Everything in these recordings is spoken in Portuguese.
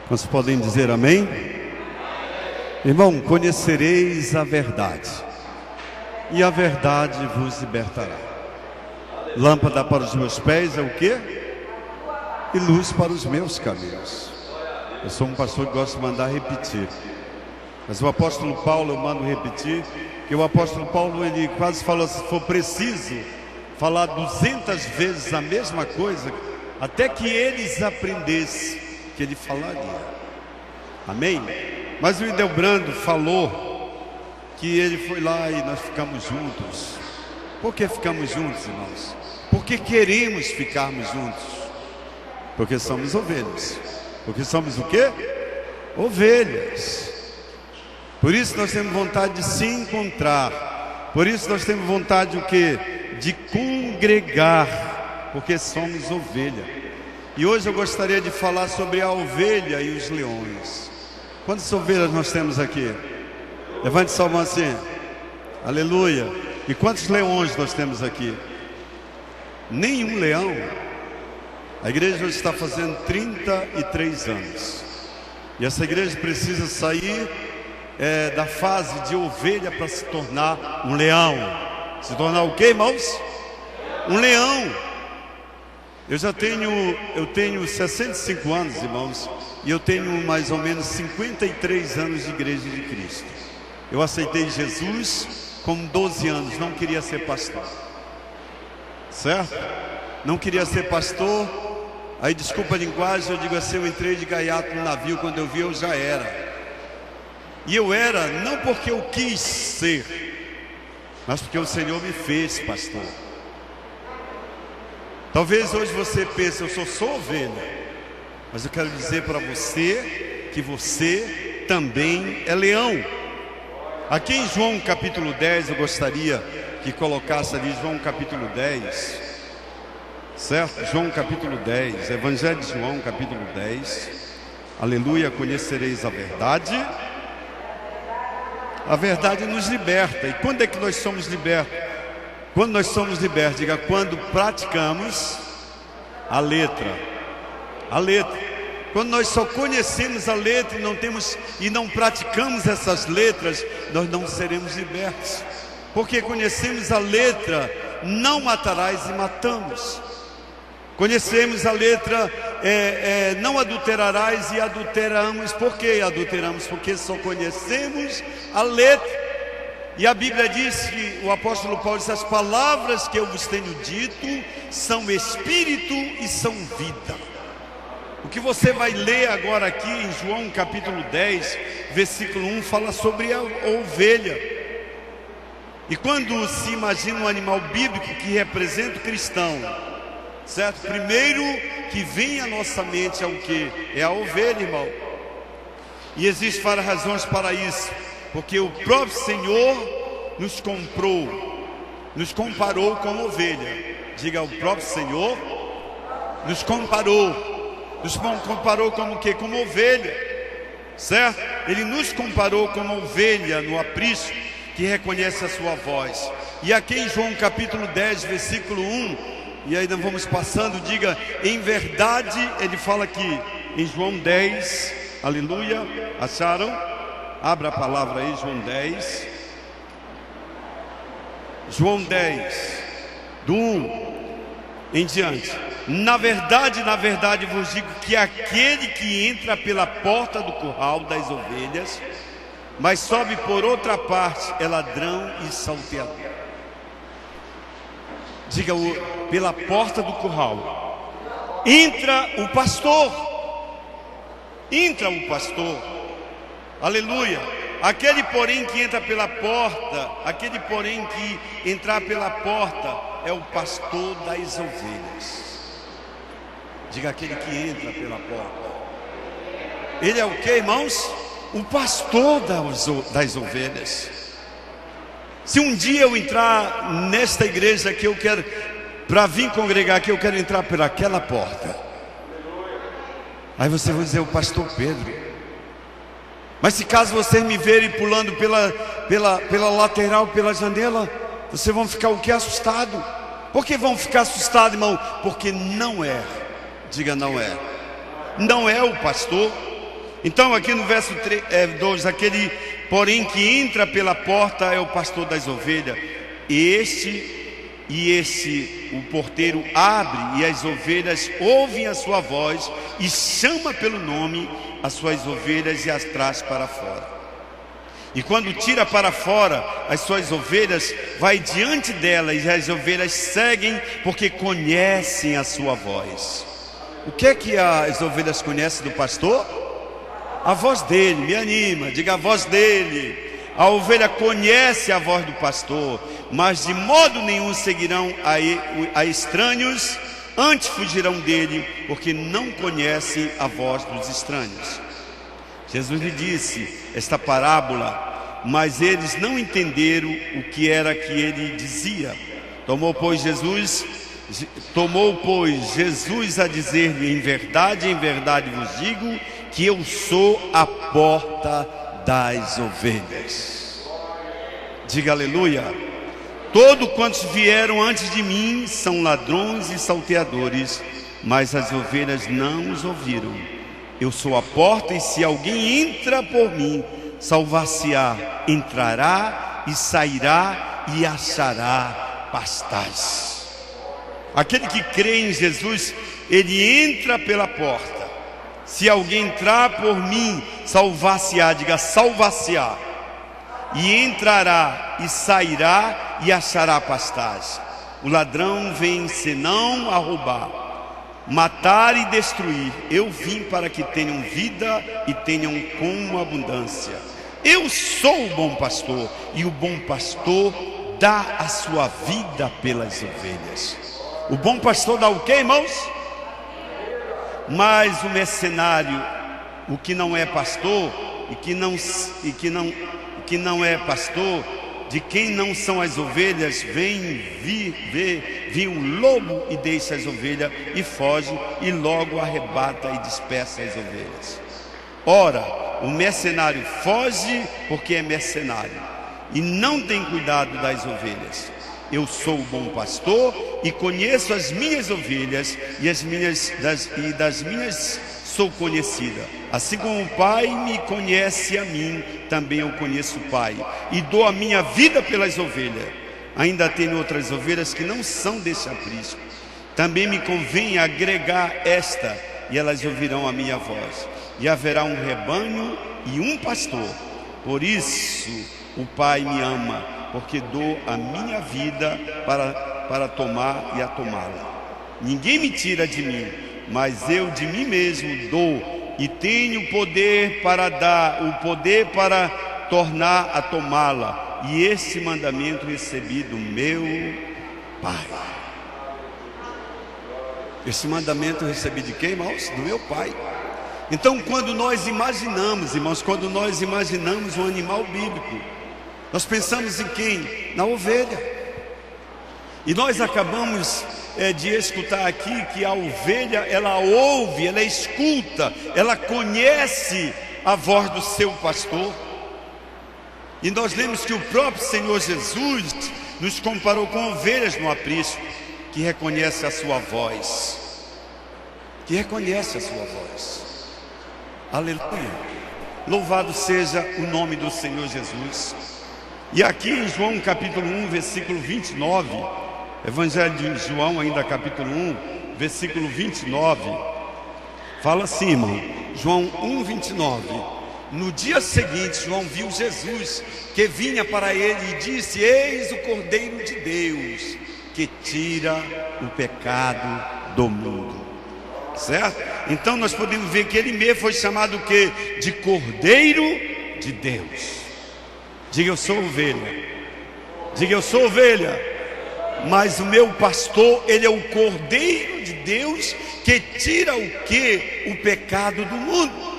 Vocês podem dizer amém? Irmão, conhecereis a verdade, e a verdade vos libertará. Lâmpada para os meus pés é o quê? E luz para os meus caminhos. Eu sou um pastor que gosta de mandar repetir, mas o apóstolo Paulo, eu mando repetir, que o apóstolo Paulo, ele quase falou, se for preciso falar 200 vezes a mesma coisa, até que eles aprendessem, que ele falaria. Amém? Mas o Hildebrando falou que ele foi lá e nós ficamos juntos. Por que ficamos juntos, irmãos? Porque queremos ficarmos juntos. Porque somos ovelhas. Porque somos o quê? Ovelhas. Por isso nós temos vontade de se encontrar. Por isso nós temos vontade de o quê? De congregar. Porque somos ovelha. E hoje eu gostaria de falar sobre a ovelha e os leões. Quantas ovelhas nós temos aqui? Levante sua mão assim. Aleluia. E quantos leões nós temos aqui? Nenhum leão. A igreja hoje está fazendo 33 anos. E essa igreja precisa sair da fase de ovelha para se tornar um leão. Se tornar o quê, irmãos? Um leão. Eu tenho 65 anos, irmãos, e eu tenho mais ou menos 53 anos de igreja de Cristo. Eu aceitei Jesus com 12 anos, não queria ser pastor. Certo? Não queria ser pastor. Aí, desculpa a linguagem, eu digo assim, eu entrei de gaiato no navio, quando eu vi eu já era. E eu era, não porque eu quis ser, mas porque o Senhor me fez pastor. Talvez hoje você pense, eu sou só ovelha, mas eu quero dizer para você que você também é leão. Aqui em João capítulo 10, eu gostaria que colocasse ali João capítulo 10, certo? João capítulo 10, Evangelho de João capítulo 10, aleluia, conhecereis a verdade nos liberta. E quando é que nós somos libertos? Quando nós somos libertos, diga, quando praticamos a letra. A letra. Quando nós só conhecemos a letra e não praticamos essas letras, nós não seremos libertos. Porque conhecemos a letra, não matarás e matamos. Conhecemos a letra, não adulterarás e adulteramos. Por que adulteramos? Porque só conhecemos a letra. E a Bíblia diz que o apóstolo Paulo diz, as palavras que eu vos tenho dito são espírito e são vida. O que você vai ler agora aqui em João capítulo 10, versículo 1, fala sobre a ovelha. E quando se imagina um animal bíblico que representa o cristão, certo? Primeiro que vem à nossa mente é o que? É a ovelha, irmão. E existem várias razões para isso. Porque o próprio Senhor nos comprou, nos comparou com ovelha. Diga, o próprio Senhor nos comparou como o quê? Como ovelha, certo? Ele nos comparou como ovelha no aprisco que reconhece a sua voz. E aqui em João capítulo 10, versículo 1, e aí nós vamos passando, diga, em verdade, ele fala aqui, em João 10, aleluia, acharam? Abra a palavra aí, João 10. João 10, do 1 em diante. Na verdade vos digo que aquele que entra pela porta do curral das ovelhas, mas sobe por outra parte, é ladrão e salteador. Diga, pela porta do curral entra o pastor. Entra o pastor. Aleluia. Aquele porém que entra pela porta, aquele porém que entrar pela porta é o pastor das ovelhas. Diga, aquele que entra pela porta. Ele é o que, irmãos? O pastor das ovelhas. Se um dia eu entrar nesta igreja que eu quero, para vir congregar aqui, eu quero entrar por aquela porta. Aí você vai dizer, o pastor Pedro. Mas se caso vocês me verem pulando pela lateral, pela janela, vocês vão ficar o que? Assustado. Por que vão ficar assustados, irmão? Porque não é. Diga, não é. Não é o pastor. Então aqui no verso 2, aquele porém que entra pela porta é o pastor das ovelhas. O porteiro abre, e as ovelhas ouvem a sua voz, e chama pelo nome as suas ovelhas e as traz para fora. E quando tira para fora as suas ovelhas, vai diante delas, e as ovelhas seguem, porque conhecem a sua voz. O que é que as ovelhas conhecem do pastor? A voz dele. Me anima, diga a voz dele. A ovelha conhece a voz do pastor, mas de modo nenhum seguirão a estranhos, antes fugirão dele, porque não conhecem a voz dos estranhos. Jesus lhe disse esta parábola, mas eles não entenderam o que era que ele dizia. Tomou, pois, Jesus a dizer-lhe: em verdade vos digo, que eu sou a porta das ovelhas. Diga aleluia. Todos quantos vieram antes de mim são ladrões e salteadores, mas as ovelhas não os ouviram. Eu sou a porta, e se alguém entra por mim, salvar-se-á, entrará e sairá e achará pastagem. Aquele que crê em Jesus, ele entra pela porta. Se alguém entrar por mim, salvar-se-á, diga salvar-se-á, e entrará e sairá e achará pastagem. O ladrão vem senão a roubar, matar e destruir. Eu vim para que tenham vida e tenham com abundância. Eu sou o bom pastor, e o bom pastor dá a sua vida pelas ovelhas. O bom pastor dá o quê, irmãos? Mas o mercenário, o que não é pastor, e que não é pastor, de quem não são as ovelhas, vem um lobo e deixa as ovelhas e foge, e logo arrebata e dispersa as ovelhas. Ora, o mercenário foge porque é mercenário e não tem cuidado das ovelhas. Eu sou o bom pastor e conheço as minhas ovelhas, e das minhas sou conhecida. Assim como o Pai me conhece a mim, também eu conheço o Pai, e dou a minha vida pelas ovelhas. Ainda tenho outras ovelhas que não são desse aprisco. Também me convém agregar esta, e elas ouvirão a minha voz. E haverá um rebanho e um pastor. Por isso o Pai me ama, porque dou a minha vida para tomar e a tomá-la. Ninguém me tira de mim, mas eu de mim mesmo dou, e tenho poder para dar, o poder para tornar a tomá-la. E esse mandamento recebi do meu Pai. Esse mandamento recebi de quem, irmãos? Do meu Pai. Então, quando nós imaginamos, irmãos, um animal bíblico, nós pensamos em quem? Na ovelha. E nós acabamos de escutar aqui que a ovelha, ela ouve, ela escuta, ela conhece a voz do seu pastor. E nós lemos que o próprio Senhor Jesus nos comparou com ovelhas no aprisco, que reconhece a sua voz. Aleluia. Louvado seja o nome do Senhor Jesus. E aqui em João capítulo 1, versículo 29, Evangelho de João, ainda capítulo 1, versículo 29, fala assim, irmão. João 1, 29. No dia seguinte, João viu Jesus que vinha para ele e disse: eis o Cordeiro de Deus, que tira o pecado do mundo. Certo? Então nós podemos ver que ele mesmo foi chamado o quê? De Cordeiro de Deus. Diga: eu sou ovelha. Diga: eu sou ovelha. Mas o meu pastor, ele é o Cordeiro de Deus, que tira o quê? O pecado do mundo.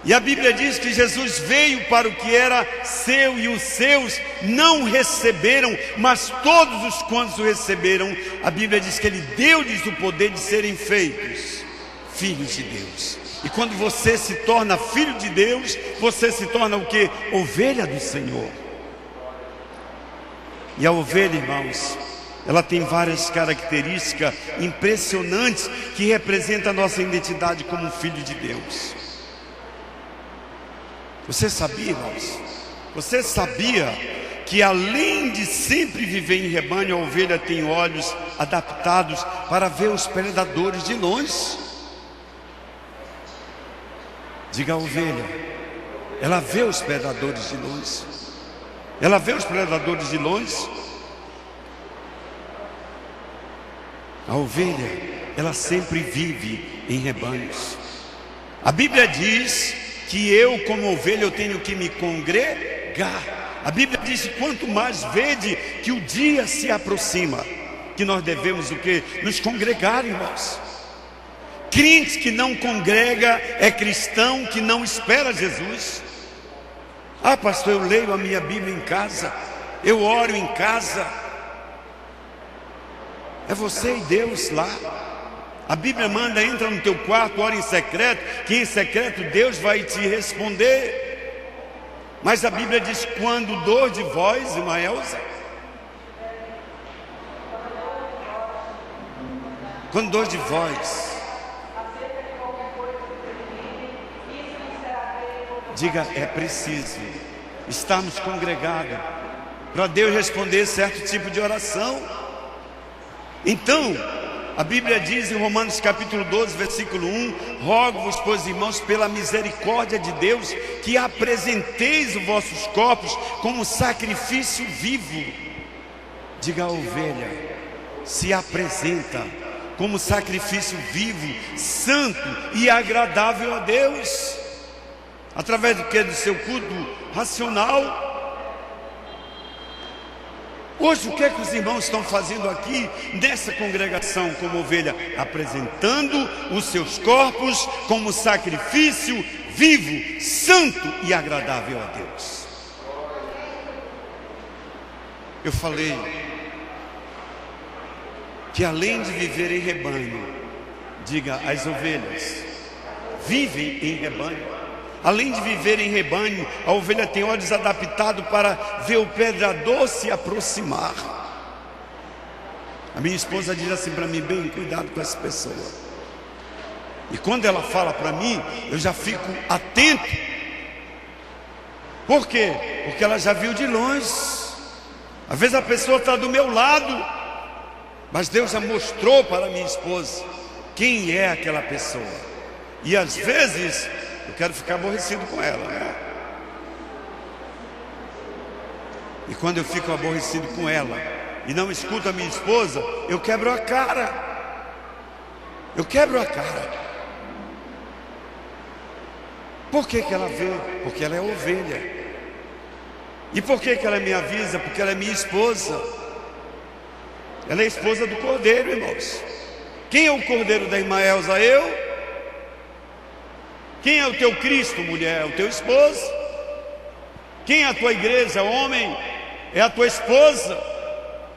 E a Bíblia diz que Jesus veio para o que era seu, e os seus não receberam, mas todos os quantos o receberam, a Bíblia diz que ele deu-lhes o poder de serem feitos filhos de Deus. E quando você se torna filho de Deus, você se torna o quê? Ovelha do Senhor. E a ovelha, irmãos, ela tem várias características impressionantes que representam a nossa identidade como filho de Deus. Você sabia, irmãos? Você sabia que além de sempre viver em rebanho, a ovelha tem olhos adaptados para ver os predadores de longe? Diga: a ovelha, ela vê os predadores de longe. Ela vê os predadores de longe. A ovelha, ela sempre vive em rebanhos. A Bíblia diz que eu, como ovelha, eu tenho que me congregar. A Bíblia diz que quanto mais vede que o dia se aproxima, que nós devemos o quê? Nos congregar, irmãos. Crente que não congrega é cristão que não espera Jesus. Ah, pastor, eu leio a minha Bíblia em casa, eu oro em casa. É você e Deus lá. A Bíblia manda: entra no teu quarto, ora em secreto, que em secreto Deus vai te responder. Mas a Bíblia diz: quando dor de vós, irmã Elza, quando dor de vós, diga: é preciso estarmos congregados para Deus responder certo tipo de oração. Então, a Bíblia diz em Romanos capítulo 12, versículo 1: rogo-vos, pois, irmãos, pela misericórdia de Deus, que apresenteis os vossos corpos como sacrifício vivo. Diga: a ovelha se apresenta como sacrifício vivo, santo e agradável a Deus. Através do que? Do seu culto racional. Hoje, o que é que os irmãos estão fazendo aqui nessa congregação como ovelha? Apresentando os seus corpos como sacrifício vivo, santo e agradável a Deus. Eu falei que além de viver em rebanho, diga: as ovelhas vivem em rebanho. Além de viver em rebanho, a ovelha tem olhos adaptados para ver o predador se aproximar. A minha esposa diz assim para mim: bem, cuidado com essa pessoa. E quando ela fala para mim, eu já fico atento. Por quê? Porque ela já viu de longe. Às vezes a pessoa está do meu lado, mas Deus já mostrou para a minha esposa quem é aquela pessoa. E às vezes eu quero ficar aborrecido com ela, né? E quando eu fico aborrecido com ela e não escuto a minha esposa, eu quebro a cara. Eu quebro a cara. Por que que ela vê? Porque ela é ovelha. E por que que ela me avisa? Porque ela é minha esposa. Ela é esposa do Cordeiro, irmãos. Quem é o Cordeiro da irmã Elza? Eu. Quem é o teu Cristo, mulher? É o teu esposo. Quem é a tua igreja, homem? É a tua esposa.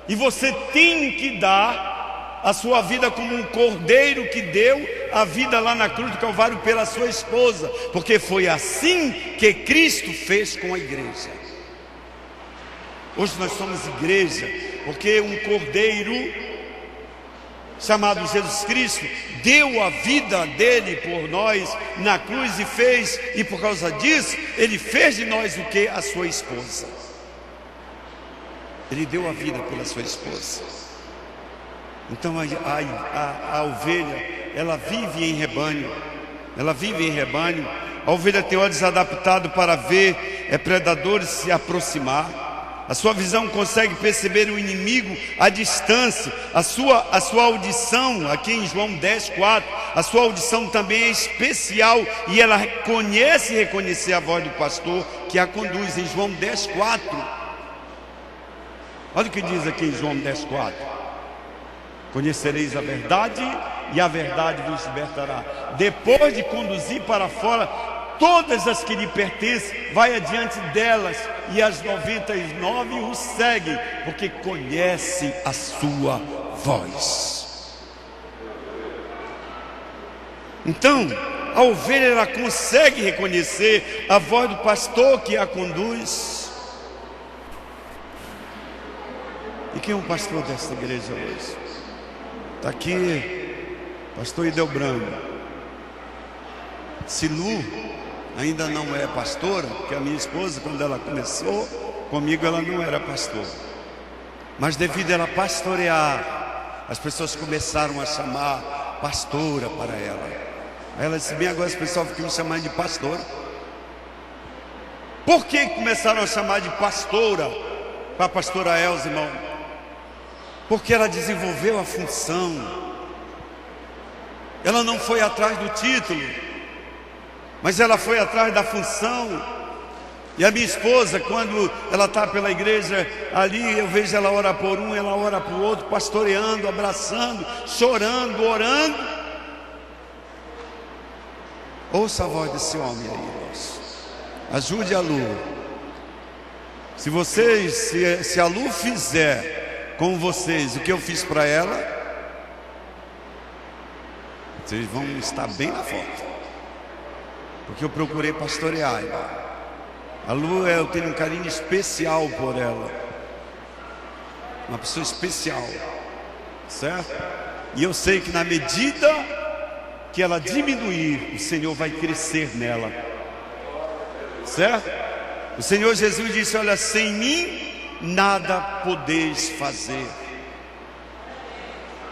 E você tem que dar a sua vida como um cordeiro que deu a vida lá na cruz do Calvário pela sua esposa, porque foi assim que Cristo fez com a igreja. Hoje nós somos igreja porque um cordeiro chamado Jesus Cristo deu a vida dele por nós na cruz e fez, e por causa disso ele fez de nós o que? A sua esposa. Ele deu a vida pela sua esposa. Então a ovelha, ela vive em rebanho. Ela vive em rebanho. A ovelha tem olhos adaptados para ver predadores se aproximar. A sua visão consegue perceber o inimigo à distância. A sua audição, aqui em João 10:4, a sua audição também é especial, e ela conhece e reconhecer a voz do pastor que a conduz. Em João 10:4, olha o que diz aqui em João 10:4: conhecereis a verdade e a verdade vos libertará. Depois de conduzir para fora todas as que lhe pertencem, vai adiante delas, e as 99 o seguem, porque conhece a sua voz. Então, a ovelha, ela consegue reconhecer a voz do pastor que a conduz. E quem é o pastor desta igreja hoje? Está aqui pastor Idelbrando. Silu ainda não é pastora, porque a minha esposa, quando ela começou comigo, ela não era pastora. Mas devido a ela pastorear, as pessoas começaram a chamar pastora para ela. Aí ela disse: bem, agora as pessoas ficam me chamando de pastora. Por que começaram a chamar de pastora para a pastora Elza, irmão? Porque ela desenvolveu a função. Ela não foi atrás do título, mas ela foi atrás da função. E a minha esposa, quando ela está pela igreja ali, eu vejo ela orar por um, ela ora por outro, pastoreando, abraçando, chorando, orando. Ouça a voz desse homem aí, irmãos. Ajude a Lu. Se a Lu fizer com vocês o que eu fiz para ela, vocês vão estar bem na foto. Porque eu procurei pastorear, irmão. A Lu, eu tenho um carinho especial por ela. Uma pessoa especial, certo? E eu sei que na medida que ela diminuir, o Senhor vai crescer nela, certo? O Senhor Jesus disse: olha, sem mim nada podeis fazer.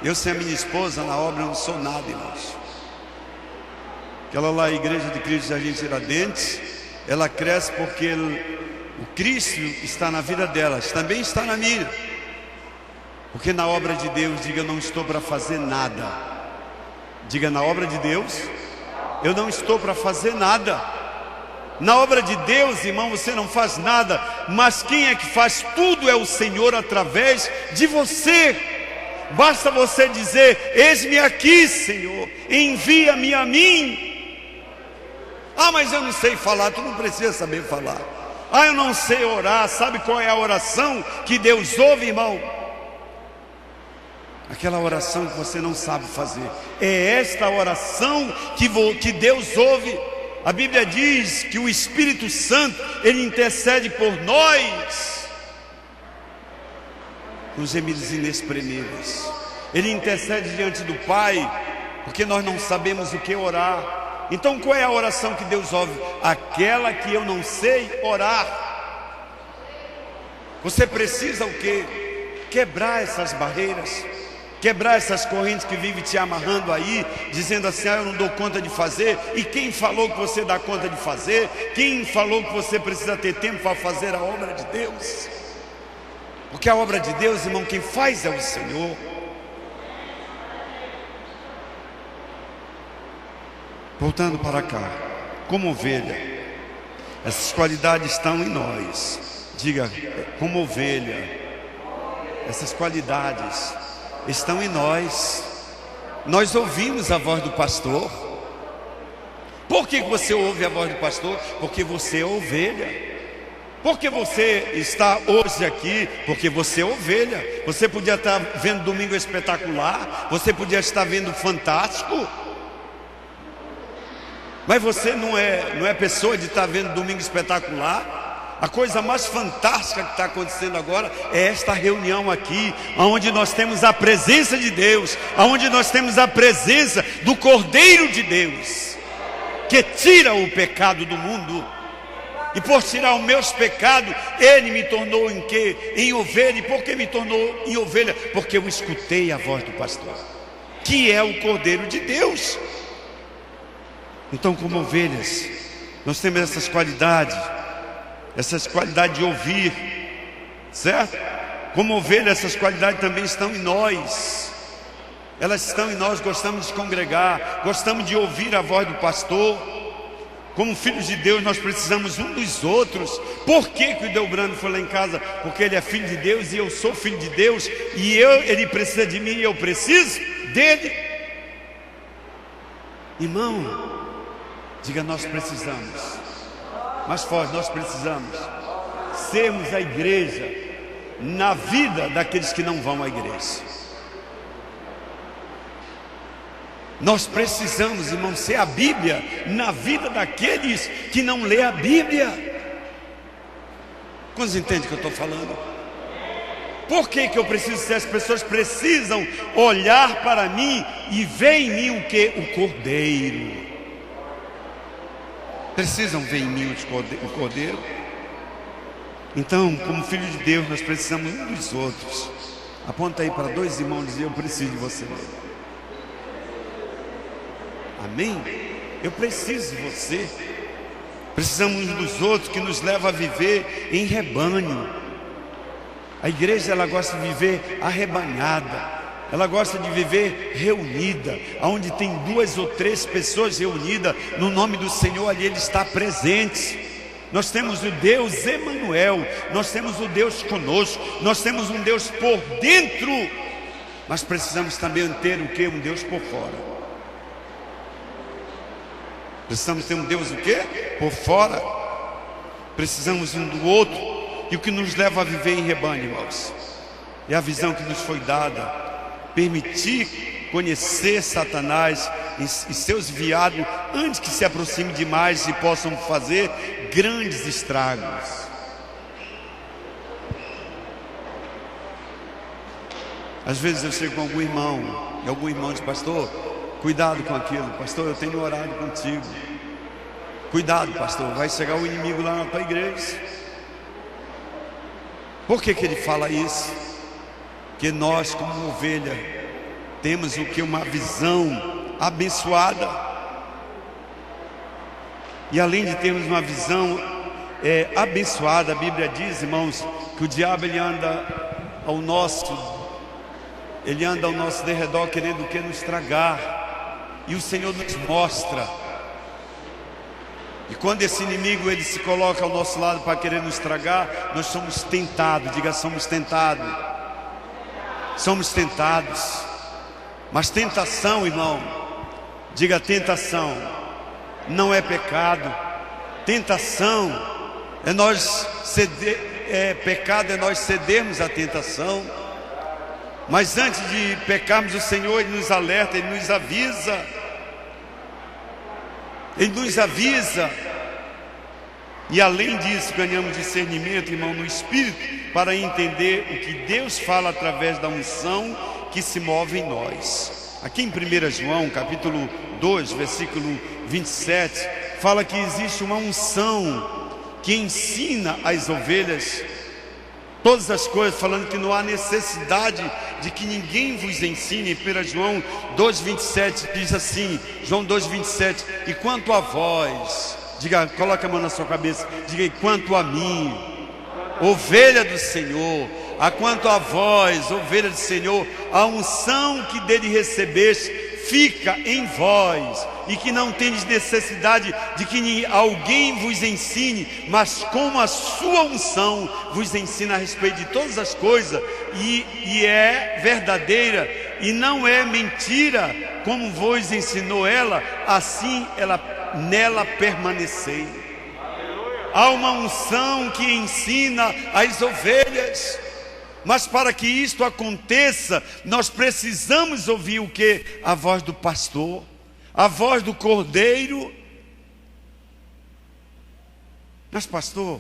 Eu sem a minha esposa na obra não sou nada, irmãos. Aquela lá, a Igreja de Cristo de Jardim Tiradentes, ela cresce porque o Cristo está na vida delas, também está na minha. Porque na obra de Deus, diga: eu não estou para fazer nada. Diga: na obra de Deus, eu não estou para fazer nada. Na obra de Deus, irmão, você não faz nada, mas quem é que faz tudo é o Senhor através de você. Basta você dizer: eis-me aqui, Senhor, envia-me a mim. Ah, mas eu não sei falar. Tu não precisa saber falar. Ah, eu não sei orar. Sabe qual é a oração que Deus ouve, irmão? Aquela oração que você não sabe fazer. É esta oração que Deus ouve. A Bíblia diz que o Espírito Santo, ele intercede por nós com gemidos inexprimíveis. Ele intercede diante do Pai, porque nós não sabemos o que orar. Então qual é a oração que Deus ouve? Aquela que eu não sei orar. Você precisa o quê? Quebrar essas barreiras, quebrar essas correntes que vivem te amarrando aí, dizendo assim: ah, eu não dou conta de fazer. E quem falou que você dá conta de fazer? Quem falou que você precisa ter tempo para fazer a obra de Deus? Porque a obra de Deus, irmão, quem faz é o Senhor. Voltando para cá, como ovelha, essas qualidades estão em nós. Diga: como ovelha, essas qualidades estão em nós. Nós ouvimos a voz do pastor. Por que você ouve a voz do pastor? Porque você é ovelha. Porque você está hoje aqui? Porque você é ovelha. Você podia estar vendo Domingo Espetacular, você podia estar vendo Fantástico, mas você não é pessoa de estar vendo Domingo Espetacular. A coisa mais fantástica que está acontecendo agora é esta reunião aqui, onde nós temos a presença de Deus, onde nós temos a presença do Cordeiro de Deus, que tira o pecado do mundo. E por tirar os meus pecados, Ele me tornou em quê? Em ovelha. E por que me tornou em ovelha? Porque eu escutei a voz do pastor, que é o Cordeiro de Deus. Então, como ovelhas, nós temos essas qualidades de ouvir, certo? Como ovelha, essas qualidades também estão em nós. Elas estão em nós. Gostamos de congregar, gostamos de ouvir a voz do pastor. Como filhos de Deus, nós precisamos um dos outros. Por que o Delbrando foi lá em casa? Porque ele é filho de Deus e eu sou filho de Deus, e ele precisa de mim e eu preciso dele. Irmão, diga: nós precisamos. Mais forte: nós precisamos sermos a igreja na vida daqueles que não vão à igreja. Nós precisamos, irmão, ser a Bíblia na vida daqueles que não lê a Bíblia. Quantos entendem o que eu estou falando? Por que eu preciso ser? As pessoas precisam olhar para mim e ver em mim o que? O Cordeiro. Precisam ver em mim o Cordeiro. Então, como filho de Deus, nós precisamos uns dos outros. Aponta aí para dois irmãos e diz: eu preciso de você. Amém? Eu preciso de você. Precisamos uns dos outros, que nos leva a viver em rebanho. A igreja, ela gosta de viver arrebanhada. Ela gosta de viver reunida. Onde tem 2 ou 3 pessoas reunidas no nome do Senhor, ali Ele está presente. Nós temos o Deus Emanuel. Nós temos o Deus conosco. Nós temos um Deus por dentro. Mas precisamos também ter o quê? Um Deus por fora. Precisamos ter um Deus o quê? Por fora. Precisamos um do outro. E o que nos leva a viver em rebanho, irmãos, é a visão que nos foi dada. Permitir conhecer Satanás e seus enviados antes que se aproxime demais e possam fazer grandes estragos. Às vezes eu chego com algum irmão, e algum irmão diz: pastor, cuidado com aquilo. Pastor, eu tenho orado contigo. Cuidado, pastor, vai chegar o inimigo lá na tua igreja. Por que ele fala isso? Porque nós, como ovelha, temos o que? Uma visão abençoada. E além de termos uma visão abençoada, a Bíblia diz, irmãos, que o diabo ele anda ao nosso derredor, querendo o que? Nos estragar. E o Senhor nos mostra. E quando esse inimigo ele se coloca ao nosso lado para querer nos estragar, nós somos tentados. Diga: somos tentados. Somos tentados. Mas tentação, irmão, diga: tentação não é pecado. Tentação é nós pecado é nós cedermos à tentação. Mas antes de pecarmos, o Senhor Ele nos alerta, Ele nos avisa. Ele nos avisa. E além disso, ganhamos discernimento, irmão, no Espírito, para entender o que Deus fala através da unção que se move em nós. Aqui em 1 João, capítulo 2, versículo 27, fala que existe uma unção que ensina as ovelhas todas as coisas, falando que não há necessidade de que ninguém vos ensine. 1 João 2,27 diz assim, João 2,27: e quanto a vós, diga, coloca a mão na sua cabeça, diga: e quanto a mim, ovelha do Senhor, a quanto a vós, ovelha do Senhor, a unção que dele recebeste fica em vós, e que não tendes necessidade de que alguém vos ensine, mas com a sua unção vos ensina a respeito de todas as coisas, e é verdadeira e não é mentira, como vos ensinou ela, assim nela permanecei. Há uma unção que ensina as ovelhas. Mas para que isto aconteça, nós precisamos ouvir o que? A voz do pastor, a voz do cordeiro. Mas pastor,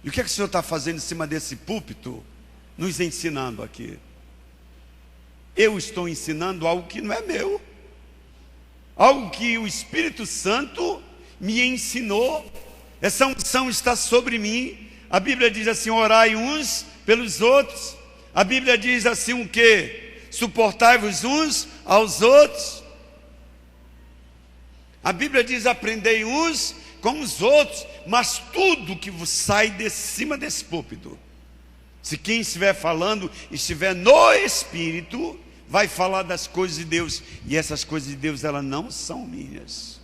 e o que é que o senhor está fazendo em cima desse púlpito, nos ensinando aqui? Eu estou ensinando algo que não é meu, algo que o Espírito Santo me ensinou. Essa unção está sobre mim. A Bíblia diz assim: orai uns pelos outros. A Bíblia diz assim o quê? Suportai-vos uns aos outros. A Bíblia diz: aprendei uns com os outros. Mas tudo que vos sai de cima desse púlpito, se quem estiver falando estiver no Espírito, vai falar das coisas de Deus. E essas coisas de Deus, elas não são minhas.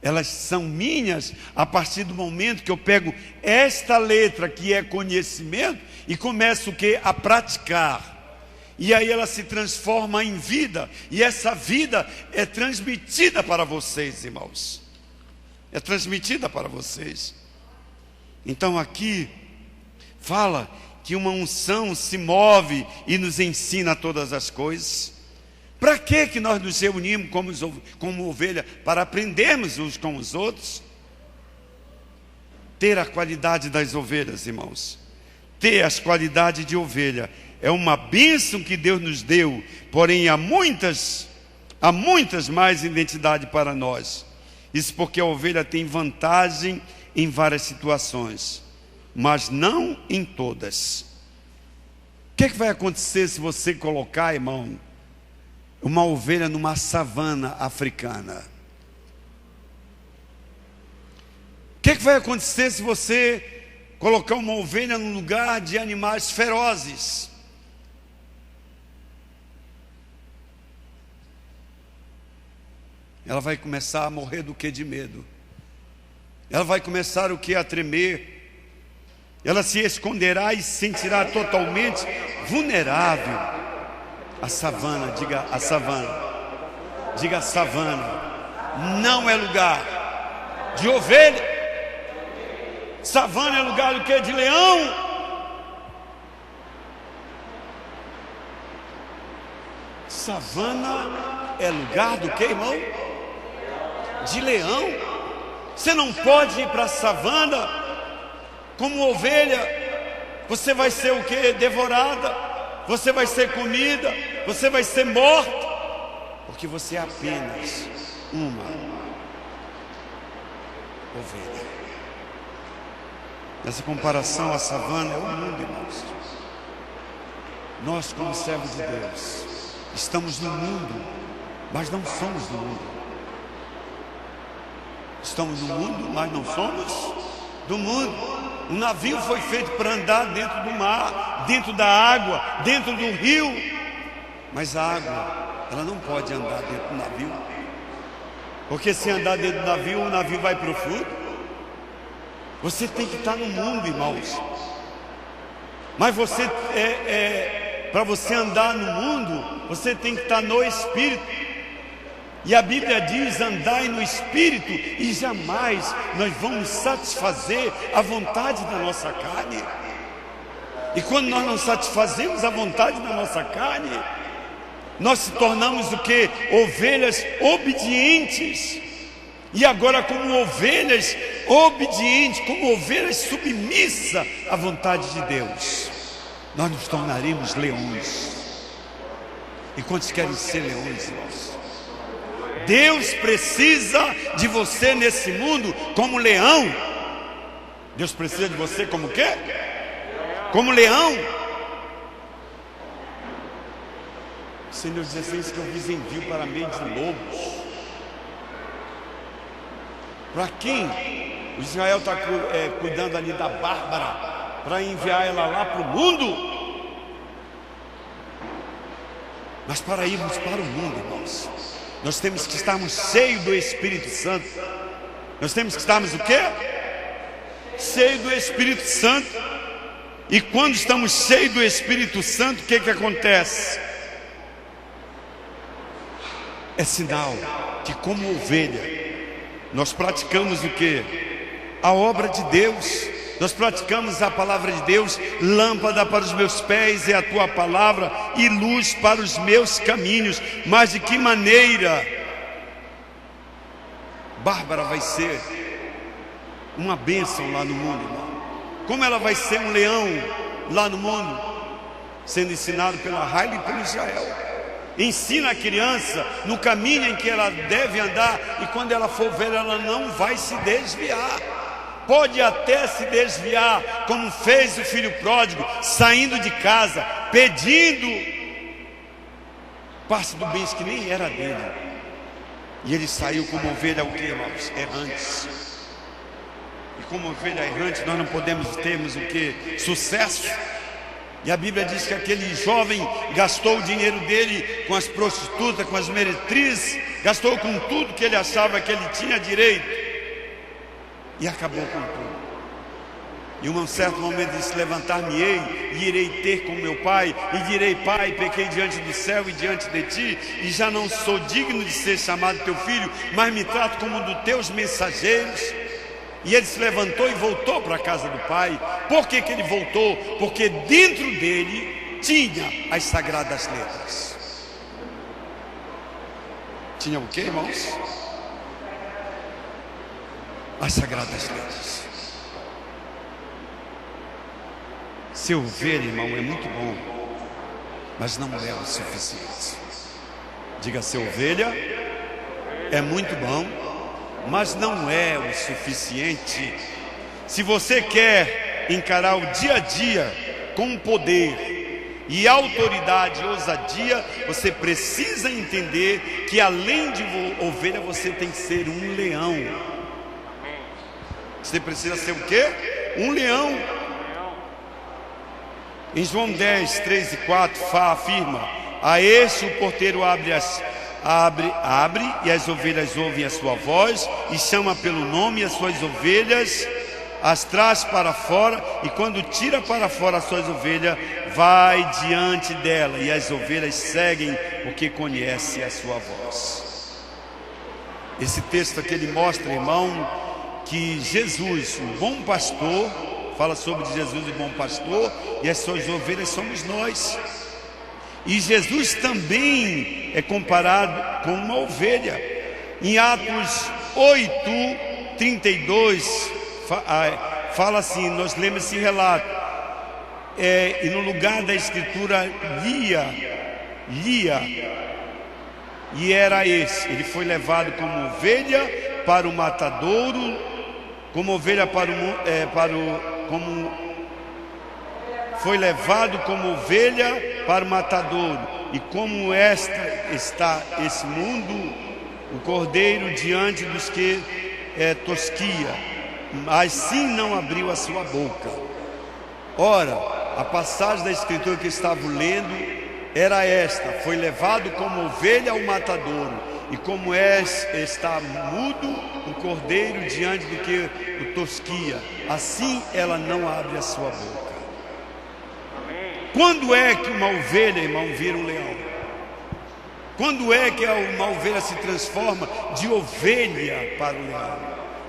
Elas são minhas a partir do momento que eu pego esta letra, que é conhecimento, e começo o quê? A praticar. E aí ela se transforma em vida. E essa vida é transmitida para vocês, irmãos. É transmitida para vocês. Então aqui fala que uma unção se move e nos ensina todas as coisas. Para que nós nos reunimos como ovelha? Para aprendermos uns com os outros. Ter a qualidade das ovelhas, irmãos. Ter as qualidades de ovelha é uma bênção que Deus nos deu. Porém há muitas mais identidades para nós. Isso porque a ovelha tem vantagem em várias situações, mas não em todas. O que vai acontecer se você colocar, irmão, uma ovelha numa savana africana? O que vai acontecer se você colocar uma ovelha num lugar de animais ferozes? Ela vai começar a morrer do que? De medo. Ela vai começar o que? A tremer. Ela se esconderá e se sentirá totalmente vulnerável. A savana, diga a savana. Diga a savana. Não é lugar de ovelha. Savana é lugar do que? De leão. Savana é lugar do que, irmão? De leão. Você não pode ir para a savana como ovelha. Você vai ser o que? Devorada. Você vai ser comida. Você vai ser morta. Porque você é apenas uma ovelha. Nessa comparação, a savana é o mundo, irmãos. Nós, como servos de Deus, estamos no mundo, mas não somos do mundo. Estamos no mundo, mas não somos do mundo. O navio foi feito para andar dentro do mar, dentro da água, dentro do rio. Mas a água, ela não pode andar dentro do navio. Porque se andar dentro do navio, o navio vai para o fundo. Você tem que estar no mundo, irmãos. Mas você, para você andar no mundo, você tem que estar no Espírito. E a Bíblia diz: andai no Espírito, e jamais nós vamos satisfazer a vontade da nossa carne. E quando nós não satisfazemos a vontade da nossa carne, nós se tornamos o que? Ovelhas obedientes. E agora, como ovelhas obedientes, como ovelhas submissas à vontade de Deus, nós nos tornaremos leões. E quantos querem ser leões, irmãos? Deus precisa de você nesse mundo como leão. Deus precisa de você como quê? Como leão. O Senhor diz assim: que eu vos envio para meio de lobos. Para quem? O Israel está cuidando ali da Bárbara, para enviar ela lá para o mundo. Mas para irmos para o mundo, irmãos, nós temos que estarmos cheios do Espírito Santo. Nós temos que estarmos o quê? Cheios do Espírito Santo. E quando estamos cheios do Espírito Santo, o que acontece? É sinal que, como ovelha, nós praticamos o que? A obra de Deus. Nós praticamos a palavra de Deus. Lâmpada para os meus pés é a tua palavra e luz para os meus caminhos. Mas de que maneira Bárbara vai ser uma bênção lá no mundo, irmão? Como ela vai ser um leão lá no mundo? Sendo ensinado pela Raila e pelo Israel. Ensina a criança no caminho em que ela deve andar, e quando ela for velha, ela não vai se desviar. Pode até se desviar, como fez o filho pródigo, saindo de casa, pedindo parte do bens que nem era dele. E ele saiu como ovelha, o que, irmãos? Errantes. E como ovelha errante, nós não podemos termos o que? Sucesso. E a Bíblia diz que aquele jovem gastou o dinheiro dele com as prostitutas, com as meretrizes, gastou com tudo que ele achava que ele tinha direito, e acabou com tudo. E em um certo momento disse: levantar-me-ei e irei ter com meu pai, e direi: Pai, pequei diante do céu e diante de ti, e já não sou digno de ser chamado teu filho, mas me trato como um dos teus mensageiros. E ele se levantou e voltou para a casa do pai. Por que ele voltou? Porque dentro dele tinha as sagradas letras. Tinha o que, irmãos? As sagradas letras. Ser ovelha, irmão, é muito bom, mas não é o suficiente. Diga: ser ovelha é muito bom, mas não é o suficiente. Se você quer encarar o dia a dia com poder e autoridade e ousadia, você precisa entender que além de ovelha, você tem que ser um leão. Você precisa ser o quê? Um leão. Em João 10, 3 e 4 afirma: a este o porteiro abre e as ovelhas ouvem a sua voz e chama pelo nome, e as suas ovelhas as traz para fora, e quando tira para fora as suas ovelhas, vai diante dela, e as ovelhas seguem porque conhecem a sua voz. Esse texto aqui ele mostra, irmão, que Jesus, o bom pastor, fala sobre Jesus, o bom pastor, e as suas ovelhas somos nós. E Jesus também é comparado com uma ovelha. Em Atos 8, 32, fala assim, nós lemos esse relato. E no lugar da escritura lia, e era esse: ele foi levado como ovelha para o matadouro, foi levado como ovelha para o matadouro, e como está esse mundo, o cordeiro diante dos que tosquia, mas sim não abriu a sua boca. Ora, a passagem da escritura que estava lendo era esta: foi levado como ovelha ao matadouro, e como está mudo o cordeiro diante do que o tosquia, assim ela não abre a sua boca. Quando é que uma ovelha, irmão, vira um leão? Quando é que uma ovelha se transforma de ovelha para o leão?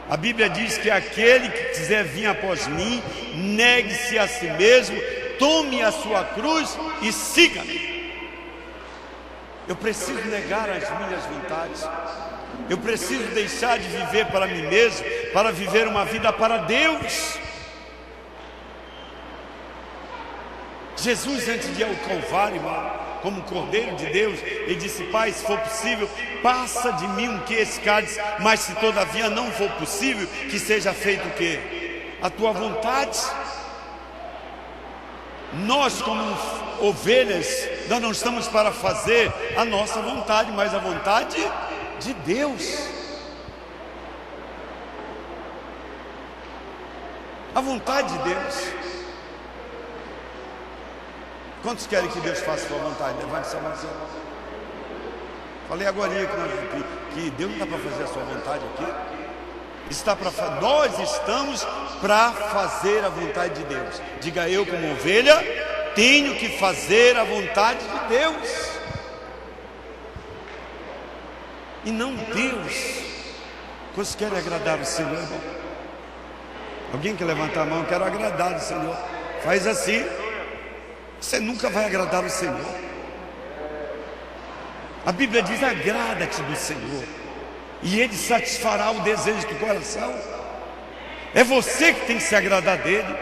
A Bíblia diz que aquele que quiser vir após mim, negue-se a si mesmo, tome a sua cruz e siga-me. Eu preciso negar as minhas vontades. Eu preciso deixar de viver para mim mesmo, para viver uma vida para Deus. Jesus, antes de ir ao Calvário, irmão, como Cordeiro de Deus, ele disse: Pai, se for possível, passa de mim que esse cálice, mas se todavia não for possível, que seja feito o quê? A tua vontade. Nós, como ovelhas, nós não estamos para fazer a nossa vontade, mas a vontade de Deus. A vontade de Deus. Quantos querem que Deus faça a sua vontade? Levante essa mão. Falei agora que Deus não está para fazer a sua vontade aqui. Nós estamos para fazer a vontade de Deus. Diga: eu, como ovelha, tenho que fazer a vontade de Deus. E não Deus. Quantos querem agradar o Senhor, irmão? Alguém quer levantar a mão? Eu quero agradar o Senhor. Faz assim. Você nunca vai agradar o Senhor. A Bíblia diz: agrada-te do Senhor, e Ele satisfará o desejo do coração. É você que tem que se agradar dEle.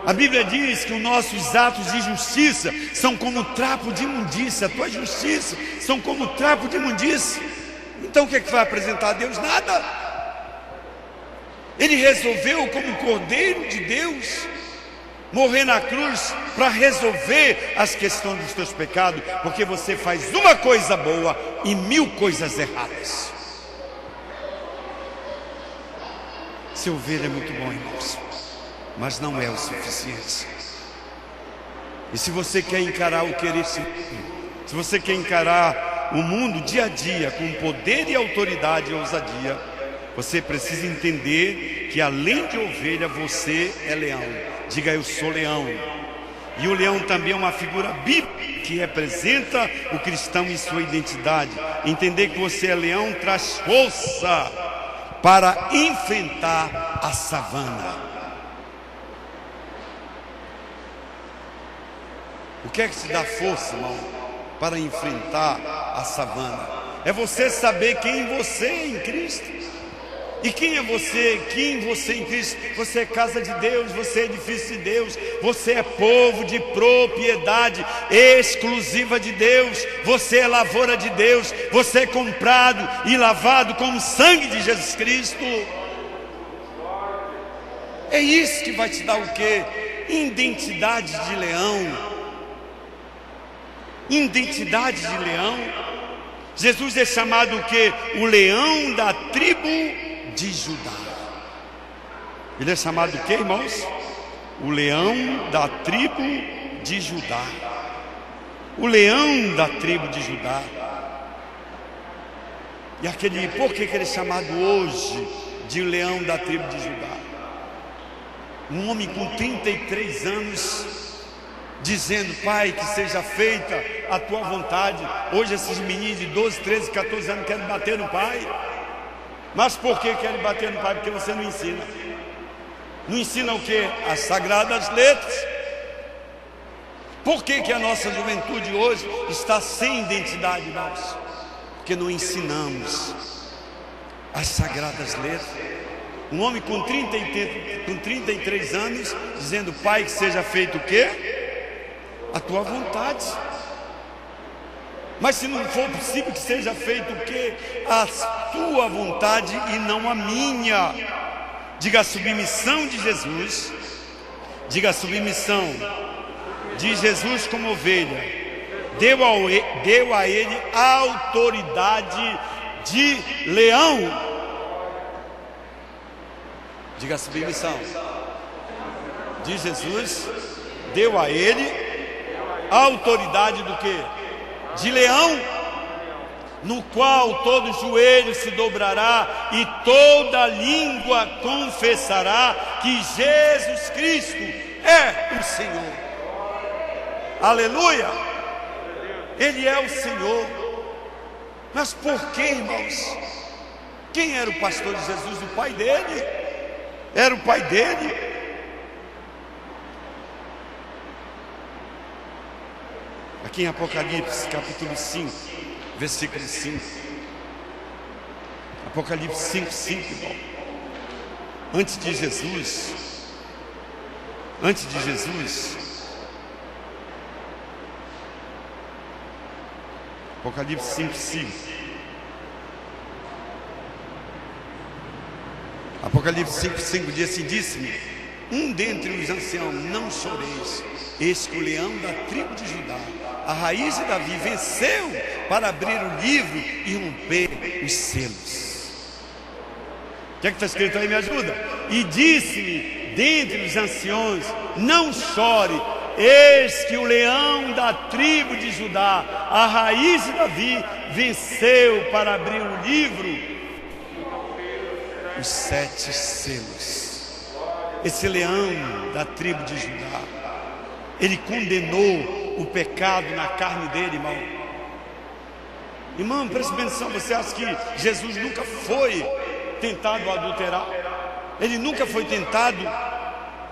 A Bíblia diz que os nossos atos de justiça são como trapo de imundícia. A tua justiça são como trapo de imundícia. Então o que é que vai apresentar a Deus? Nada. Ele resolveu, como Cordeiro de Deus, morrer na cruz para resolver as questões dos teus pecados, porque você faz uma coisa boa e 1000 coisas erradas. Ser ovelha é muito bom, irmãos, mas não é o suficiente. E se você quer encarar o querer, se você quer encarar o mundo dia a dia com poder e autoridade e ousadia, você precisa entender que além de ovelha, você é leão. Diga: eu sou leão. E o leão também é uma figura bíblica que representa o cristão em sua identidade. Entender que você é leão traz força para enfrentar a savana. O que é que te dá força, irmão, para enfrentar a savana? É você saber quem você é em Cristo. E quem é você? Quem você em Cristo? Você é casa de Deus, você é edifício de Deus, você é povo de propriedade exclusiva de Deus, você é lavoura de Deus, você é comprado e lavado com o sangue de Jesus Cristo. É isso que vai te dar o quê? Identidade de leão. Identidade de leão. Jesus é chamado o quê? O leão da tribo de Judá. Ele é chamado o quê, irmãos? O leão da tribo de Judá. O leão da tribo de Judá. E por que ele é chamado hoje de leão da tribo de Judá? Um homem com 33 anos dizendo: Pai, que seja feita a tua vontade. Hoje esses meninos de 12, 13, 14 anos querem bater no pai. Mas por que querem bater no pai? Porque você não ensina. Não ensina o quê? As sagradas letras. Por que a nossa juventude hoje está sem identidade, irmãos? Porque não ensinamos as sagradas letras. Um homem com 33 anos dizendo: Pai, que seja feito o quê? A tua vontade. Mas se não for possível, que seja feito o quê? A tua vontade e não a minha. Diga: a submissão de Jesus. Diga: a submissão de Jesus como ovelha deu a ele a autoridade de leão. Diga: a submissão de Jesus deu a ele a autoridade do quê? De leão, no qual todo joelho se dobrará e toda língua confessará que Jesus Cristo é o Senhor. Aleluia! Ele é o Senhor. Mas por que, irmãos? Quem era o pastor de Jesus? O pai dele. Era o pai dele. Aqui em Apocalipse, capítulo 5, versículo 5. Apocalipse 5, 5, irmão. Antes de Jesus, Apocalipse 5, 5. Apocalipse 5, 5 diz assim: disse-me um dentre os anciãos: não choreis, eis que o leão da tribo de Judá, a raiz de Davi, venceu para abrir o livro e romper os selos. O que é que está escrito aí? Me ajuda. E disse-me dentre os anciãos: não chore, eis que o leão da tribo de Judá, a raiz de Davi, venceu para abrir o livro, os 7 selos. Esse leão da tribo de Judá, ele condenou o pecado na carne dele, irmão. Irmão, preste bem atenção. Você acha que Jesus nunca foi tentado a adulterar? Ele nunca foi tentado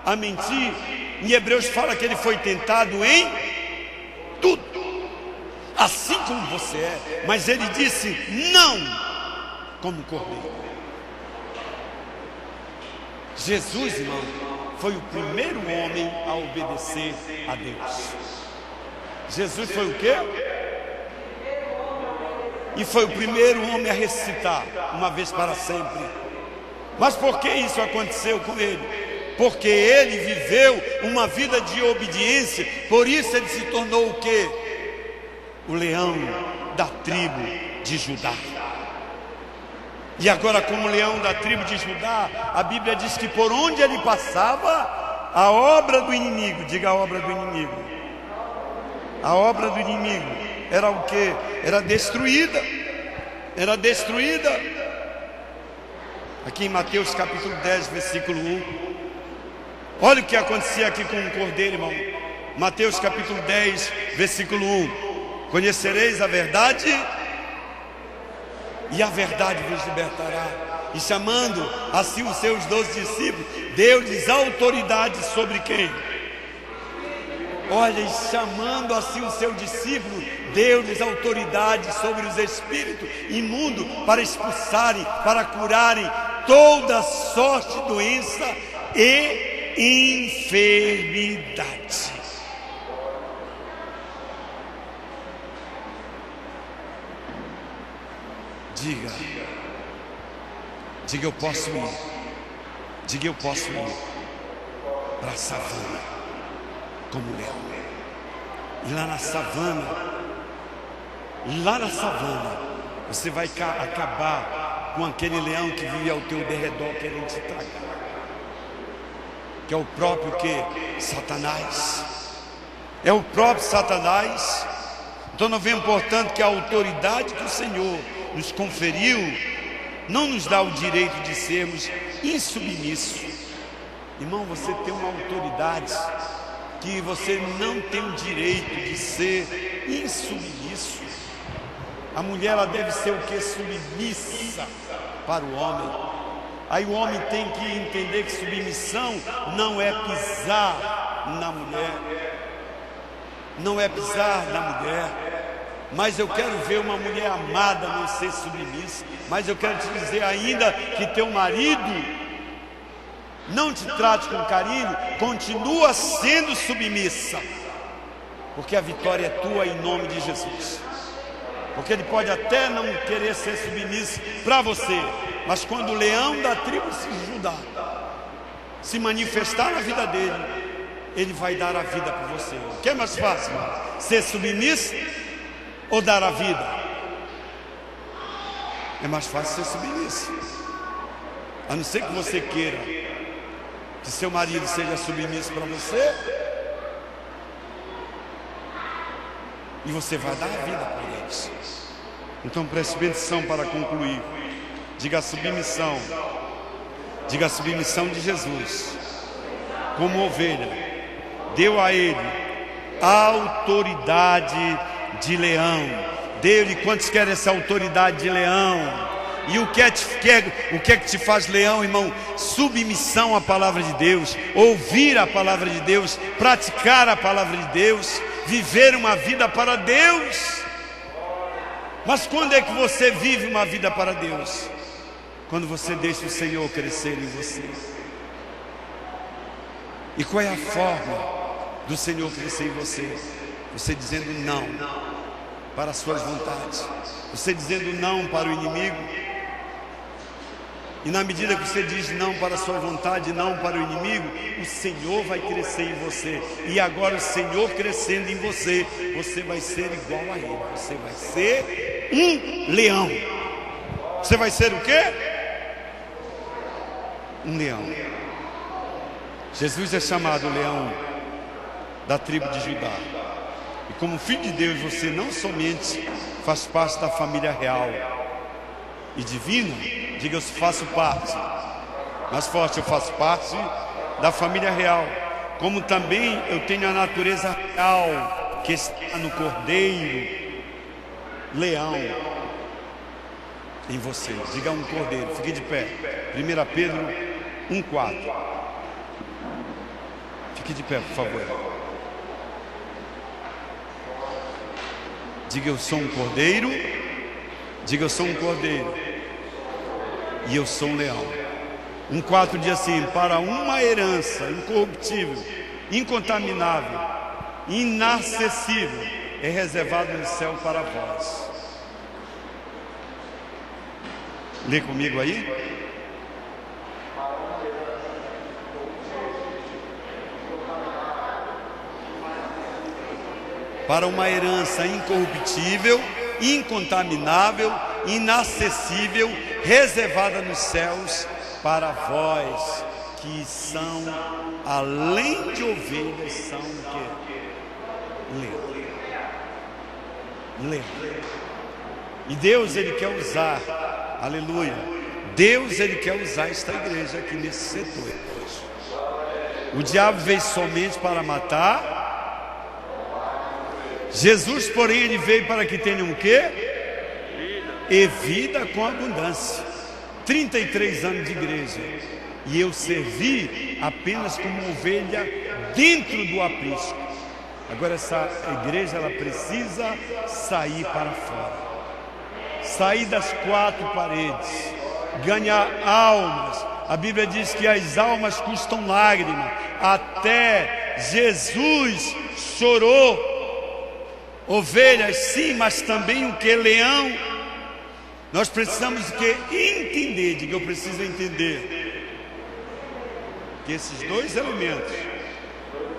a mentir? Em Hebreus fala que ele foi tentado em tudo, assim como você é. Mas ele disse não, como cordeiro. Jesus, irmão, foi o primeiro homem a obedecer a Deus. Jesus foi o quê? E foi o primeiro homem a ressuscitar uma vez para sempre. Mas por que isso aconteceu com ele? Porque ele viveu uma vida de obediência. Por isso ele se tornou o quê? O leão da tribo de Judá. E agora, como leão da tribo de Judá, a Bíblia diz que por onde ele passava, a obra do inimigo, diga: a obra do inimigo, a obra do inimigo era o quê? Era destruída. Era destruída. Aqui em Mateus capítulo 10, versículo 1. Olha o que acontecia aqui com o cordeiro, irmão. Mateus capítulo 10, versículo 1. Conhecereis a verdade, e a verdade vos libertará. E chamando assim os seus 12 discípulos, deu-lhes autoridade sobre quem? Olha, e chamando assim o seu discípulo, deu-lhes autoridade sobre os espíritos imundos, para expulsarem, para curarem toda sorte de doença e enfermidade. Diga, eu posso ir. Diga, eu posso ir para a savana como leão. E lá na savana, você vai acabar com aquele leão que vive ao teu derredor querendo te tragar, que é o próprio que? Satanás. É o próprio Satanás. Então nós vemos, portanto, que a autoridade que o Senhor nos conferiu não nos dá o direito de sermos insubmissos. Irmão, você tem uma autoridade que você não tem o direito de ser insubmisso. A mulher, ela deve ser o que? Submissa para o homem. Aí o homem tem que entender que submissão não é pisar na mulher, não é pisar na mulher. Mas eu quero ver uma mulher amada não ser submissa. Mas eu quero te dizer ainda que teu marido não te trate com carinho, continua sendo submissa, porque a vitória é tua em nome de Jesus. Porque ele pode até não querer ser submisso para você, mas quando o leão da tribo de Judá se manifestar na vida dele, ele vai dar a vida para você. O que é mais fácil? Ser submisso ou dar a vida? É mais fácil ser submisso. A não ser que você queira que seu marido seja submisso para você, e você vai dar a vida para eles. Então preste bem atenção para concluir. Diga a submissão. Diga a submissão de Jesus. Como ovelha, deu a ele a autoridade de leão. Deu-lhe. Quantos querem essa autoridade de leão? E o que é que te faz leão, irmão? Submissão à palavra de Deus, ouvir a palavra de Deus, praticar a palavra de Deus, viver uma vida para Deus. Mas quando é que você vive uma vida para Deus? Quando você deixa o Senhor crescer em você. E qual é a forma do Senhor crescer em você? Você dizendo não para as suas vontades, você dizendo não para o inimigo. E na medida que você diz não para a sua vontade, não para o inimigo, o Senhor vai crescer em você. E agora o Senhor crescendo em você, você vai ser igual a Ele. Você vai ser um leão. Você vai ser o quê? Um leão. Jesus é chamado leão da tribo de Judá. E como filho de Deus, você não somente faz parte da família real e divina, diga, eu faço parte. Mais forte, eu faço parte da família real. Como também eu tenho a natureza real que está no cordeiro, leão em você. Diga um cordeiro, fique de pé. 1 Pedro 1,4. Fique de pé, por favor. Diga, eu sou um cordeiro. Diga, eu sou um cordeiro e eu sou um leão. 1,4 diz assim: para uma herança incorruptível, incontaminável, inacessível, é reservado no céu para vós. Lê comigo aí. Para uma herança incorruptível, incontaminável, inacessível, reservada nos céus para vós, que são, além de ovelhas, são o quê? Leão. E Deus, Ele quer usar, aleluia, Deus, Ele quer usar esta igreja aqui nesse setor. O diabo veio somente para matar. Jesus, porém, Ele veio para que tenham o quê? E vida com abundância. 33 anos de igreja, e eu servi apenas como ovelha dentro do aprisco. Agora essa igreja, ela precisa sair para fora, sair das quatro paredes ganhar almas. A Bíblia diz que as almas custam lágrimas. Até Jesus chorou. Ovelhas sim, mas também o que? Leão. Nós precisamos o que? Entender. Diga, eu preciso entender que esses dois elementos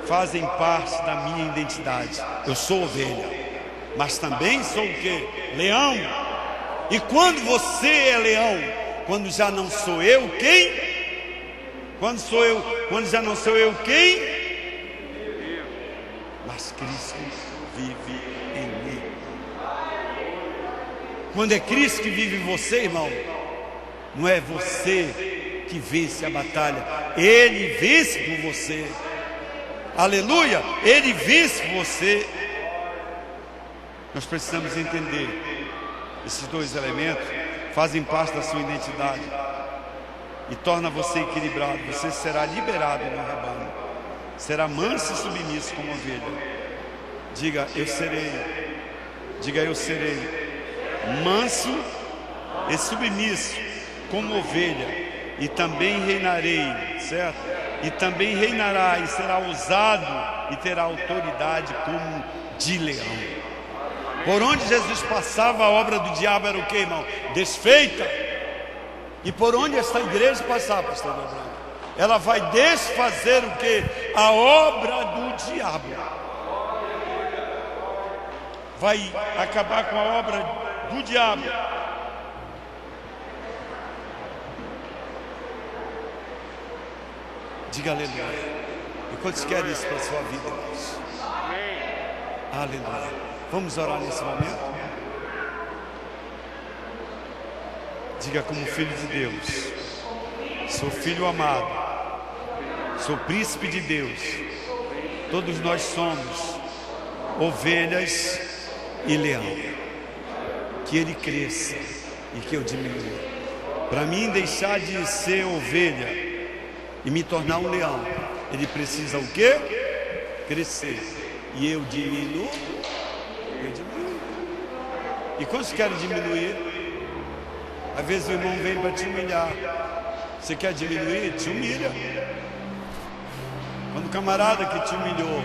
fazem parte da minha identidade. Eu sou ovelha, mas também sou o que? Leão. E quando você é leão, quando já não sou eu, quem? Quando já não sou eu, quem? Mas Cristo vive em mim. Quando é Cristo que vive em você, irmão, não é você que vence a batalha, Ele vence por você. Aleluia, Ele vence por você. Nós precisamos entender, esses dois elementos fazem parte da sua identidade e torna você equilibrado. Você será liberado no rebanho, será manso e submisso como ovelha. Diga, eu serei. Diga, eu serei manso e submisso como ovelha, e também reinarei, certo? E também reinará e será usado e terá autoridade como de leão. Por onde Jesus passava, a obra do diabo era o que, irmão? Desfeita. E por onde esta igreja passar, pastor Branco, ela vai desfazer o que? A obra do diabo. Vai acabar com a obra do diabo. Diga aleluia. E quantos querem isso para a sua vida, irmãos? Aleluia. Vamos orar nesse momento? Diga, como filho de Deus, sou filho amado, sou príncipe de Deus. Todos nós somos ovelhas e leão. Que ele cresça e que eu diminua. Para mim deixar de ser ovelha e me tornar um leão, ele precisa o quê? Crescer. E eu diminuo. E quantos querem diminuir? Às vezes o irmão vem para te humilhar. Você quer diminuir? Te humilha. Quando o camarada que te humilhou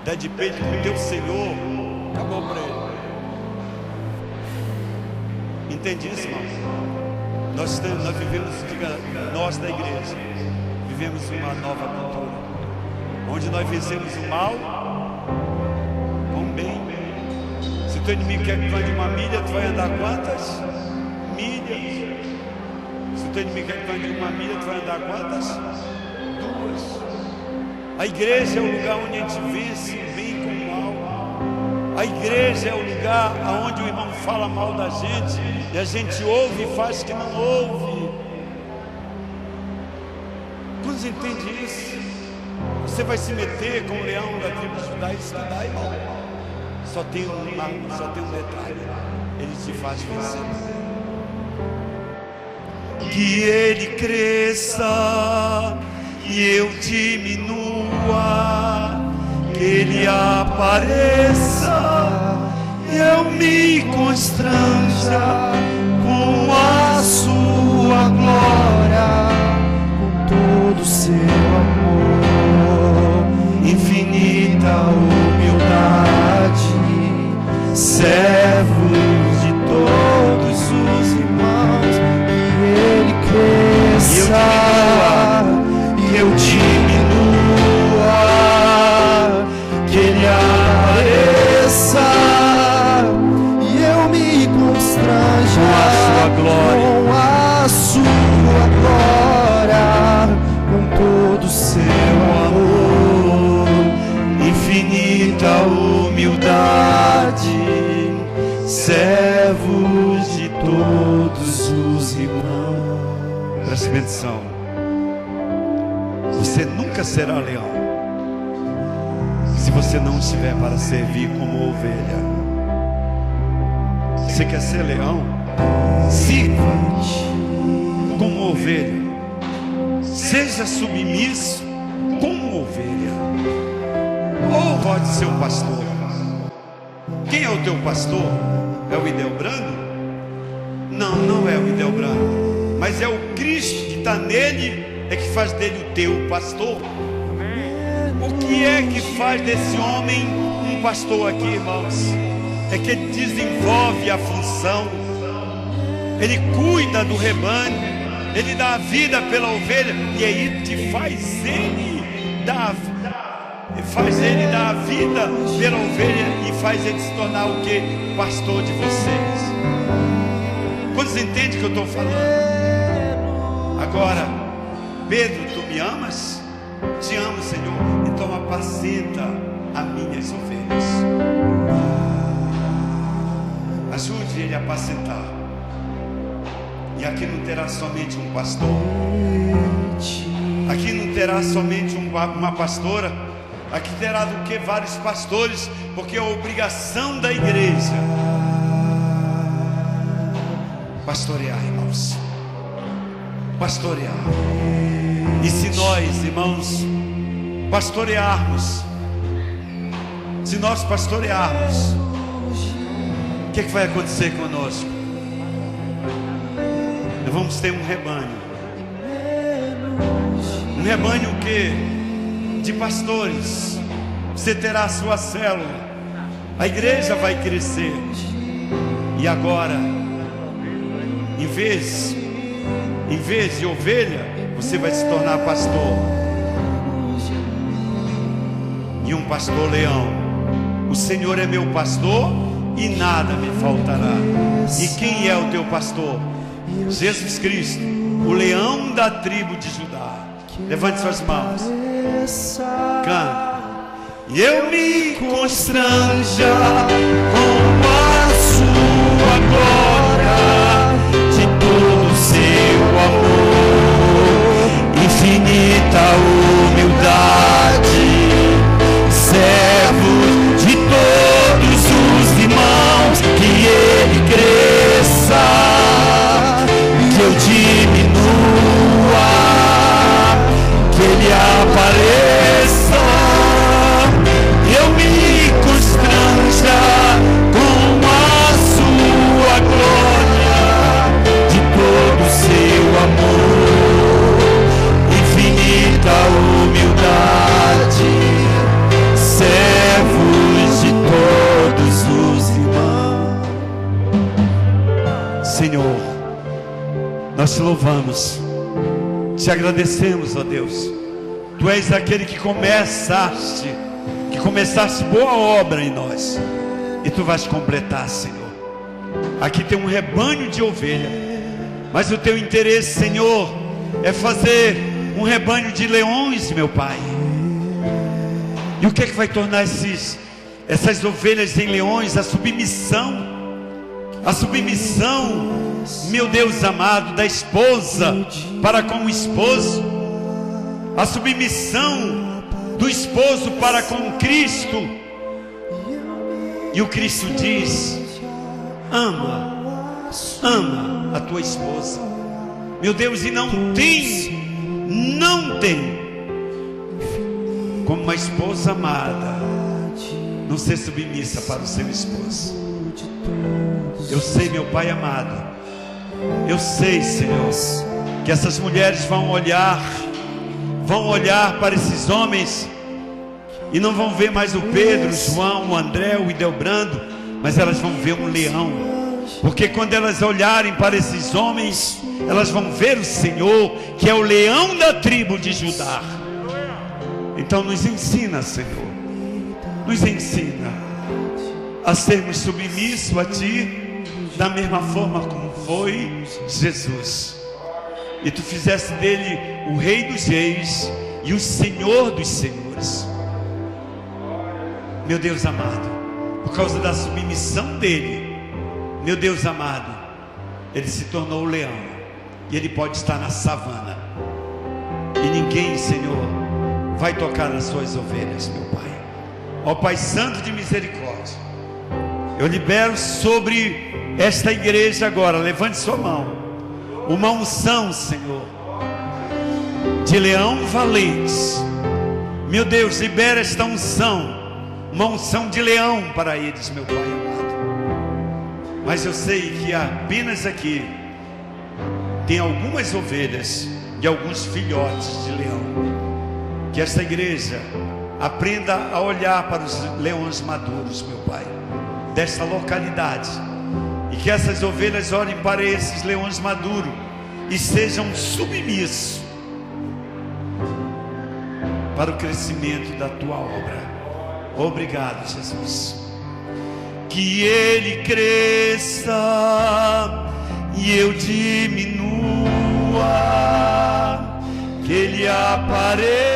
der de peito com o teu Senhor, acabou para ele. Entende isso, irmão? Nós vivemos, diga, nós da igreja, vivemos uma nova cultura, onde nós vencemos o mal com o bem. Se o teu inimigo quer que tu ande uma milha, tu vai andar quantas milhas? Se o teu inimigo quer que tu ande uma milha, tu vai andar quantas? 2. A igreja é o lugar onde a gente vence o bem com o mal. A igreja é o lugar onde o irmão fala mal da gente e a gente ouve e faz que não ouve. Quando entende isso, você vai se meter com o leão da tribo de Judá. Isso que dá, irmão. Só tem um detalhe: ele te faz vencer. Que ele cresça e eu diminua, que ele apareça e eu me constranja com a sua glória, com todo o seu amor, infinita humildade, servos de todos os irmãos, que ele cresça e eu diminua, que ele apareça e eu me constranja com a sua glória, com todo o seu amor, infinita humildade, servos de todos os irmãos. Preste atenção. Você nunca será leão se você não estiver para servir como ovelha. Você quer ser leão? Sirva como ovelha. Seja submisso como ovelha. Ou pode ser o pastor. Quem é o teu pastor? É o Ideobrando? Não, não é o Hildebrando, mas é o Cristo que está nele, é que faz dele o teu pastor. O que é que faz desse homem um pastor aqui, irmãos? É que ele desenvolve a função, ele cuida do rebanho, ele dá a vida pela ovelha, e aí te faz ele dar a vida pela ovelha e faz ele se tornar o que? Pastor de vocês. Quantos entendem o que eu estou falando? Agora, Pedro, tu me amas? Te amo, Senhor. Então apacenta as minhas ovelhas. Ajude ele a apacentar. E aqui não terá somente um pastor, aqui não terá somente uma pastora, aqui terá do que vários pastores, porque é a obrigação da igreja pastorear, irmãos, pastorear. E se nós, irmãos, pastorearmos, se nós pastorearmos, o que vai acontecer conosco? Nós vamos ter um rebanho que de pastores. Você terá a sua célula, a igreja vai crescer. E agora, em vez de ovelha, você vai se tornar pastor, e um pastor leão. O Senhor é meu pastor e nada me faltará. E quem é o teu pastor? Jesus Cristo, o leão da tribo de Judá. Levante suas mãos, canta. E eu me constranja com a sua glória, de todo o seu amor, infinita humildade, servo de todos os irmãos, que ele cresça, que eu diminua, que ele apareça. Eu me constranja com a sua glória, de todo o seu amor, infinita humildade, servos de todos os irmãos. Senhor, nós te louvamos, te agradecemos, ó Deus. Tu és aquele que começaste boa obra em nós, e tu vais completar, Senhor. Aqui tem um rebanho de ovelha, mas o teu interesse, Senhor, é fazer um rebanho de leões, meu Pai. E o que é que vai tornar essas ovelhas em leões? A submissão, meu Deus amado, da esposa para com o esposo, a submissão do esposo para com Cristo. E o Cristo diz: ama a tua esposa, meu Deus. E não tem como uma esposa amada não ser submissa para o seu esposo. Eu sei, meu Pai amado, eu sei, Senhor, que essas mulheres vão olhar para esses homens e não vão ver mais o Pedro, o João, o André, o Hildebrando, mas elas vão ver um leão. Porque quando elas olharem para esses homens, elas vão ver o Senhor, que é o leão da tribo de Judá. Então nos ensina, Senhor, nos ensina a sermos submissos a Ti, da mesma forma como foi Jesus. E Tu fizeste dele o Rei dos Reis e o Senhor dos Senhores. Meu Deus amado, por causa da submissão dele, meu Deus amado, ele se tornou o leão, e ele pode estar na savana, e ninguém, Senhor, vai tocar nas suas ovelhas, meu Pai. Ó Pai Santo de misericórdia, eu libero sobre esta igreja agora, levante sua mão, uma unção, Senhor, de leão valente. Meu Deus, libera esta unção, uma unção de leão para eles, meu Pai amado. Mas eu sei que apenas aqui tem algumas ovelhas e alguns filhotes de leão. Que esta igreja aprenda a olhar para os leões maduros, meu Pai, desta localidade. E que essas ovelhas olhem para esses leões maduros e sejam submissos para o crescimento da tua obra. Obrigado, Jesus. Que ele cresça e eu diminua, que ele apareça